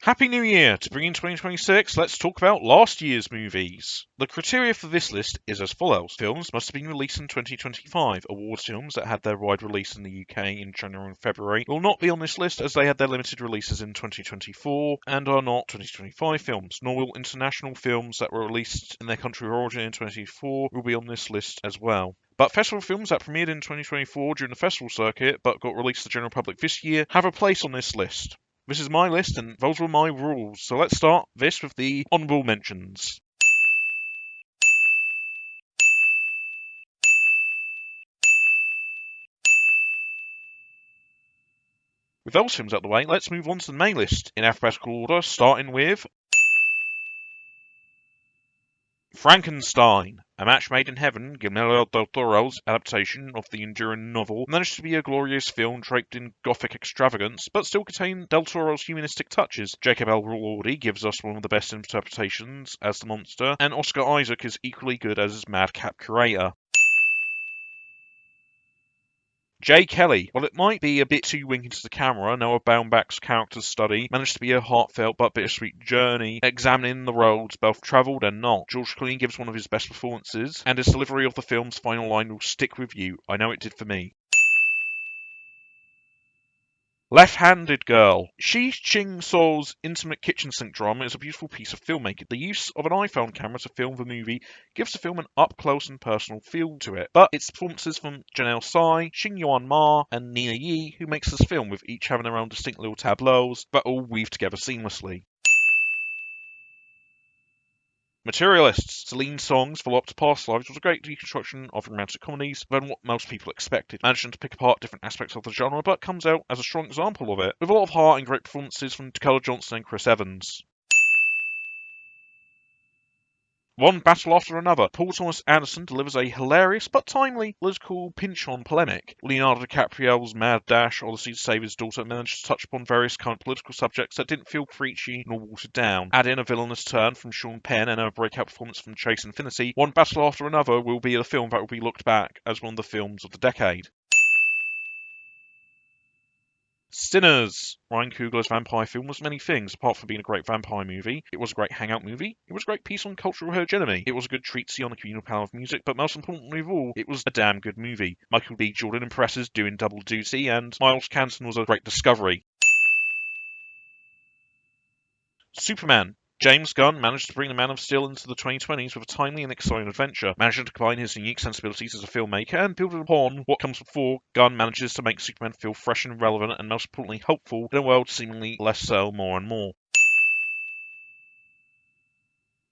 Happy New Year! To bring in 2026, let's talk about last year's movies. The criteria for this list is as follows. Films must have been released in 2025. Awards films that had their wide release in the UK in January and February will not be on this list as they had their limited releases in 2024 and are not 2025 films. Nor will international films that were released in their country of origin in 2024 will be on this list as well. But festival films that premiered in 2024 during the festival circuit but got released to the general public this year have a place on this list. This is my list, and those were my rules. So let's start this with the honourable mentions. With those films out of the way, let's move on to the main list in alphabetical order, starting with Frankenstein. A Match Made in Heaven, Guillermo del Toro's adaptation of the enduring novel, managed to be a glorious film draped in gothic extravagance, but still contained del Toro's humanistic touches. Jacob Elordi gives us one of the best interpretations as the monster, and Oscar Isaac is equally good as his madcap curator. Jay Kelly. While it might be a bit too winky to the camera, Noah Baumbach's character's study managed to be a heartfelt but bittersweet journey, examining the roads both travelled and not. George Clooney gives one of his best performances, and his delivery of the film's final line will stick with you. I know it did for me. Left-Handed Girl. Shi Ching-so's intimate kitchen sink drama is a beautiful piece of filmmaking. The use of an iPhone camera to film the movie gives the film an up-close and personal feel to it, but it's performances from Janelle Tsai, Xing-Yuan Ma, and Nina Yi who makes this film, with each having their own distinct little tableaus that all weave together seamlessly. Materialists. Celine Song's follow-up to Past Lives was a great deconstruction of romantic comedies than what most people expected, managing to pick apart different aspects of the genre, but comes out as a strong example of it, with a lot of heart and great performances from Dakota Johnson and Chris Evans. One battle after another, Paul Thomas Anderson delivers a hilarious but timely political pinch-on polemic. Leonardo DiCaprio's mad dash Odyssey to save his daughter managed to touch upon various current political subjects that didn't feel preachy nor watered down. Add in a villainous turn from Sean Penn and a breakout performance from Chase Infinity, One Battle After Another will be a film that will be looked back as one of the films of the decade. Sinners. Ryan Coogler's vampire film was many things, apart from being a great vampire movie. It was a great hangout movie. It was a great piece on cultural hegemony. It was a good treat to see on the communal power of music, but most importantly of all, it was a damn good movie. Michael B. Jordan impresses doing double duty, and Miles Canton was a great discovery. Superman. James Gunn managed to bring the Man of Steel into the 2020s with a timely and exciting adventure. Managing to combine his unique sensibilities as a filmmaker and building upon what comes before, Gunn manages to make Superman feel fresh and relevant and most importantly hopeful in a world seemingly less so more and more.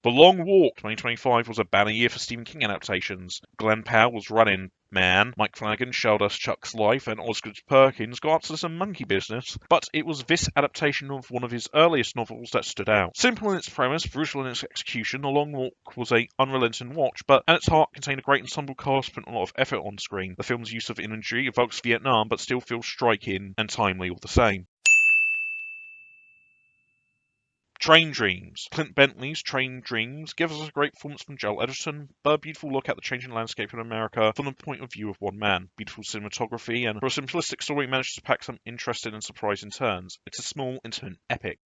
The Long Walk 2025 was a banner year for Stephen King adaptations. Glenn Powell was Running Man, Mike Flanagan showed us Chuck's Life, and Osgood Perkins got up to some monkey business, but it was this adaptation of one of his earliest novels that stood out. Simple in its premise, brutal in its execution, The Long Walk was a unrelenting watch, but at its heart contained a great ensemble cast put a lot of effort on screen. The film's use of imagery evokes Vietnam, but still feels striking and timely all the same. Train Dreams. Clint Bentley's Train Dreams gives us a great performance from Joel Edgerton, but a beautiful look at the changing landscape in America from the point of view of one man. Beautiful cinematography, and for a simplistic story, manages to pack some interesting and surprising turns. It's a small, intimate epic.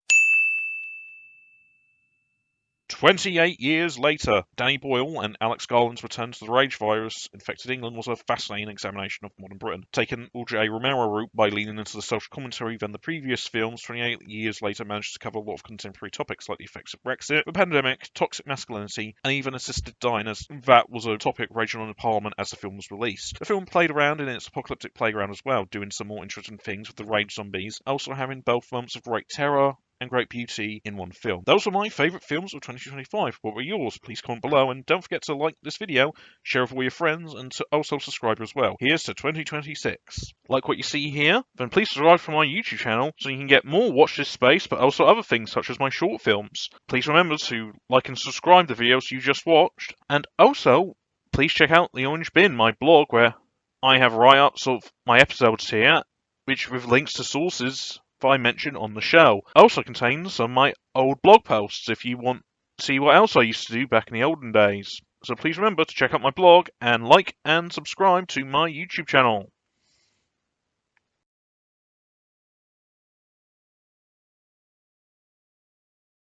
28 years later, Danny Boyle and Alex Garland's return to the rage virus infected England was a fascinating examination of modern Britain. Taking George Romero route by leaning into the social commentary than the previous films, 28 years later managed to cover a lot of contemporary topics like the effects of Brexit, the pandemic, toxic masculinity, and even assisted dying, as that was a topic raging on in Parliament as the film was released. The film played around in its apocalyptic playground as well, doing some more interesting things with the rage zombies, also having both moments of great terror and great beauty in one film. Those were my favourite films of 2025. What were yours? Please comment below, and don't forget to like this video, share it with all your friends, and to also subscribe as well. Here's to 2026. Like what you see here? Then please subscribe to my YouTube channel so you can get more Watch This Space, but also other things such as my short films. Please remember to like and subscribe to the videos you just watched, and also please check out The Orange Bin, my blog, where I have write-ups of my episodes here, which with links to sources I mention on the show. Also contains some of my old blog posts if you want to see what else I used to do back in the olden days. So please remember to check out my blog and like and subscribe to my YouTube channel.